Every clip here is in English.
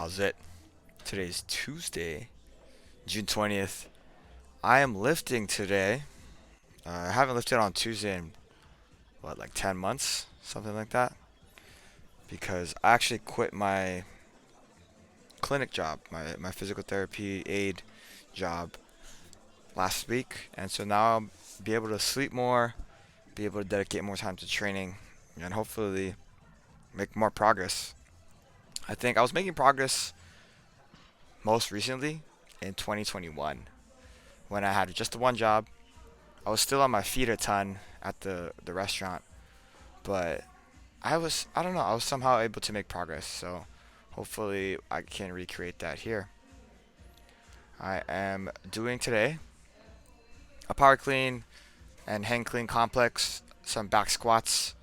How's it? Today's Tuesday, June 20th. I am lifting today. I haven't lifted on Tuesday in, what, like 10 months? Something like that. Because I actually quit my clinic job, my physical therapy aid job last week. And so now I'll be able to sleep more, be able to dedicate more time to training, and hopefully make more progress. I think I was making progress most recently in 2021 when I had just the one job. I was still on my feet a ton at the restaurant, but I don't know, I was somehow able to make progress. So hopefully I can recreate that here. I am doing today a power clean and hang clean complex, some back squats,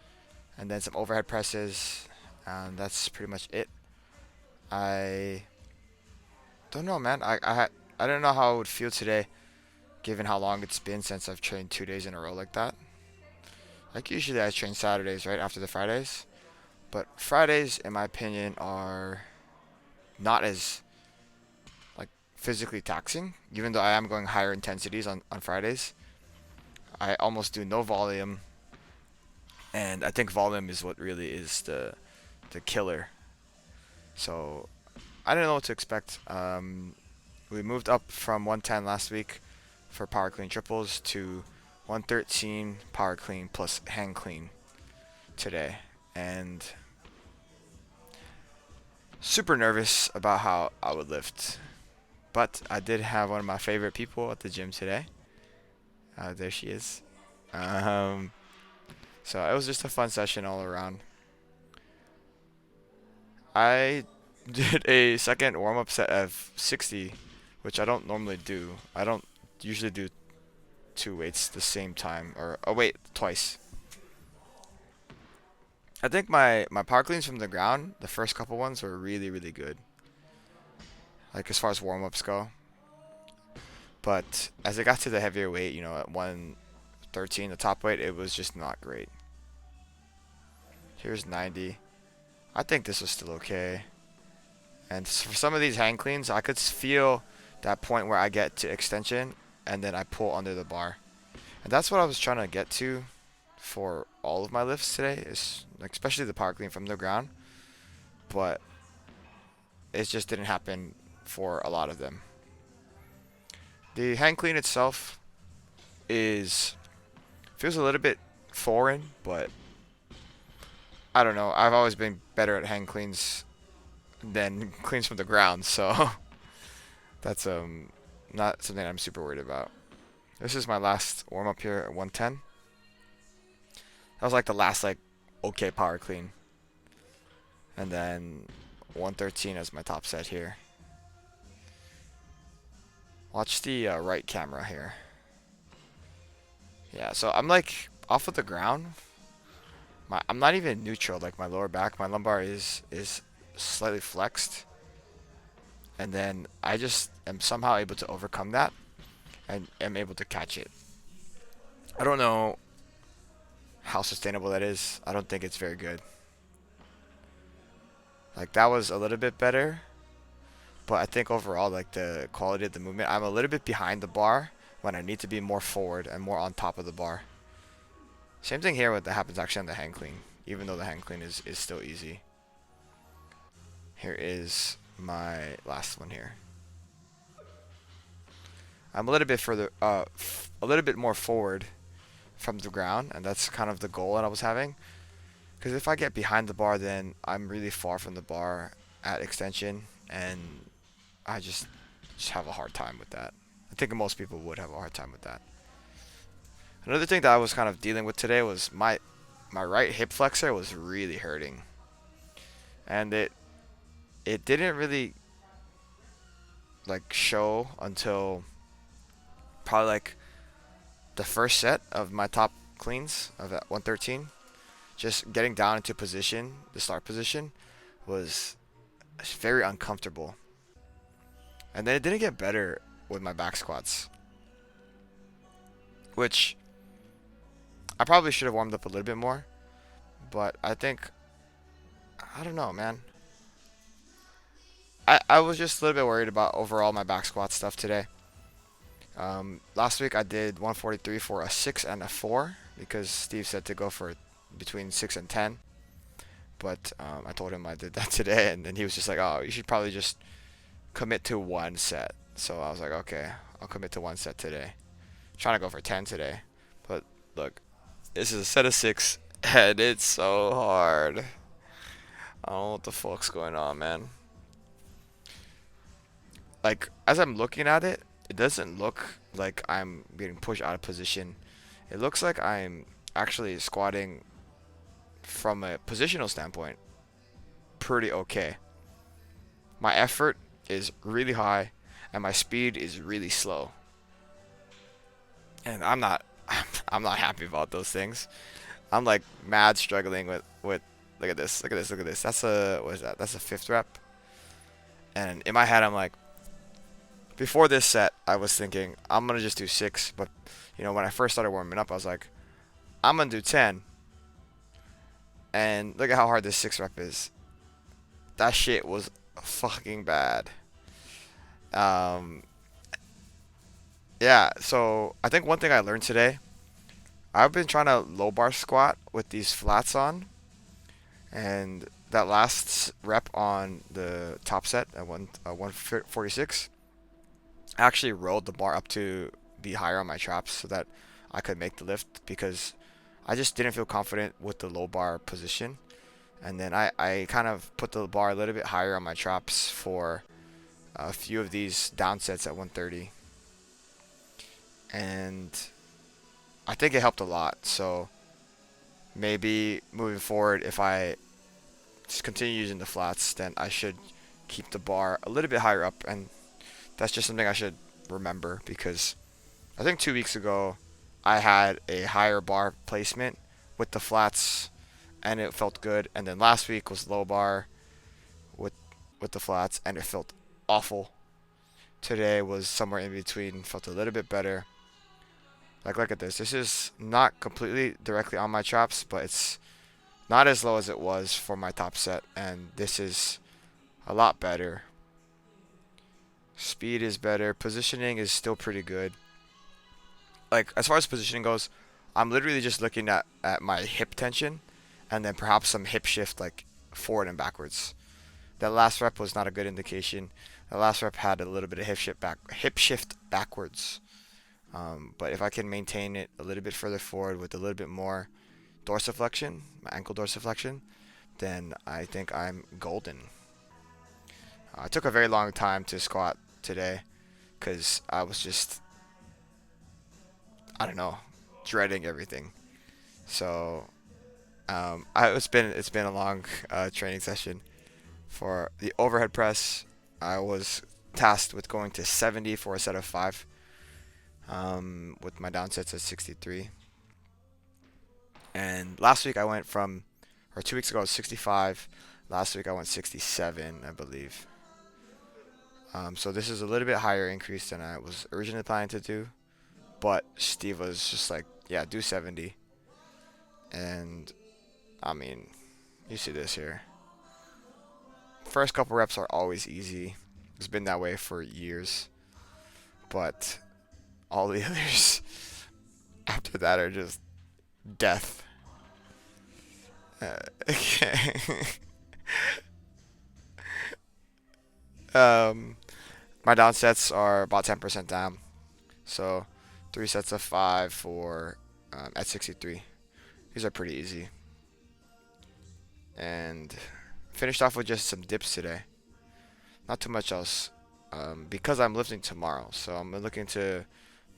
and then some overhead presses, and that's pretty much it. I don't know, man. I don't know how I would feel today, given how long it's been since I've trained 2 days in a row like that. Like usually I train Saturdays right after the Fridays, but Fridays, in my opinion, are not as like physically taxing. Even though I am going higher intensities on Fridays, I almost do no volume, and I think volume is what really is the killer. So I don't know what to expect. We moved up from 110 last week for power clean triples to 113 power clean plus hang clean today, and super nervous about how I would lift. But I did have one of my favorite people at the gym today. There she is. Um, so it was just a fun session all around. I did a second warm up set of 60, which I don't normally do. I don't usually do two weights the same time, or oh wait, twice. I think my power cleans from the ground, the first couple ones were really good. Like as far as warm ups go. But as I got to the heavier weight, at 113, the top weight, it was just not great. Here's 90. I think this was still okay. And for some of these hang cleans, I could feel that point where I get to extension and then I pull under the bar. And that's what I was trying to get to for all of my lifts today, is like especially the power clean from the ground. But it just didn't happen for a lot of them. The hang clean itself is feels a little bit foreign, but I don't know. I've always been better at hang cleans than cleans from the ground, so that's not something I'm super worried about. This is my last warm up here at 110. That was like the last like okay power clean, and then 113 as my top set here. Watch the right camera here. Yeah, so I'm like off of the ground. I'm not even neutral. Like my lower back, my lumbar is slightly flexed, and then I just am somehow able to overcome that and am able to catch it. I don't know how sustainable that is. I don't think it's very good. Like that was a little bit better, but I think overall, like the quality of the movement, I'm a little bit behind the bar when I need to be more forward and more on top of the bar. Same thing here with that happens actually on the hang clean, even though the hang clean is still easy. Here is my last one here. I'm a little bit further, a little bit more forward from the ground, and that's kind of the goal that I was having. Because if I get behind the bar, then I'm really far from the bar at extension, and I just have a hard time with that. I think most people would have a hard time with that. Another thing that I was kind of dealing with today was my right hip flexor was really hurting, and it didn't really like show until probably like the first set of my top cleans of at 113. Just getting down into position, the start position, was very uncomfortable. And then it didn't get better with my back squats, which I probably should have warmed up a little bit more. But I think, I don't know, man. I was just a little bit worried about overall my back squat stuff today. Last week I did 143 for a 6 and a 4 because Steve said to go for between 6 and 10. But I told him I did that today, and then he was just like, "Oh, you should probably just commit to one set." So I was like, "Okay, I'll commit to one set today." Trying to go for 10 today, but look, this is a set of 6, and it's so hard. I don't know what the fuck's going on, man. Like as I'm looking at it, it doesn't look like I'm getting pushed out of position. It looks like I'm actually squatting from a positional standpoint pretty okay. My effort is really high and my speed is really slow. And I'm not I'm not happy about those things. I'm like mad struggling with look at this, look at this, look at this. That's a what is that? That's a fifth rep. And in my head I'm like before this set I was thinking I'm gonna just do 6, but when I first started warming up I was like I'm gonna do 10. And look at how hard this 6 rep is. That shit was fucking bad. Um, yeah, so I think one thing I learned today, I've been trying to low bar squat with these flats on, and that last rep on the top set at 146, I actually rolled the bar up to be higher on my traps so that I could make the lift because I just didn't feel confident with the low bar position. And then I kind of put the bar a little bit higher on my traps for a few of these down sets at 130. And I think it helped a lot. So maybe moving forward, if I just continue using the flats, then I should keep the bar a little bit higher up. And that's just something I should remember because I think 2 weeks ago I had a higher bar placement with the flats and it felt good. And then last week was low bar with with the flats and it felt awful. Today was somewhere in between, felt a little bit better. Like look at this. This is not completely directly on my chops, but it's not as low as it was for my top set, and this is a lot better. Speed is better. Positioning is still pretty good. Like as far as positioning goes, I'm literally just looking at my hip tension and then perhaps some hip shift like forward and backwards. That last rep was not a good indication. The last rep had a little bit of hip shift backwards. But if I can maintain it a little bit further forward with a little bit more dorsiflexion, my ankle dorsiflexion, then I think I'm golden. It took a very long time to squat today because I was just, I don't know, dreading everything. So it's been a long training session. For the overhead press, I was tasked with going to 70 for a set of 5, with my down sets at 63. And last week I went from, or 2 weeks ago I was 65. Last week I went 67, I believe. So this is a little bit higher increase than I was originally planning to do. But Steve was just like, yeah, do 70. And I mean, you see this here. First couple reps are always easy. It's been that way for years. But all the others after that are just death. Okay. um, my down sets are about 10% down. So 3 sets of 5 for at 63. These are pretty easy. And finished off with just some dips today. Not too much else. Because I'm lifting tomorrow. So I'm looking to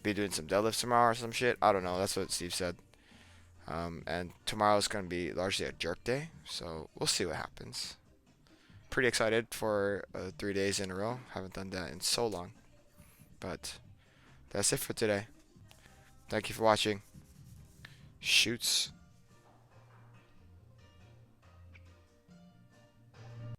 be doing some deadlifts tomorrow or some shit. I don't know. That's what Steve said. And tomorrow is going to be largely a jerk day. So we'll see what happens. Pretty excited for 3 days in a row. Haven't done that in so long. But that's it for today. Thank you for watching. Shoots.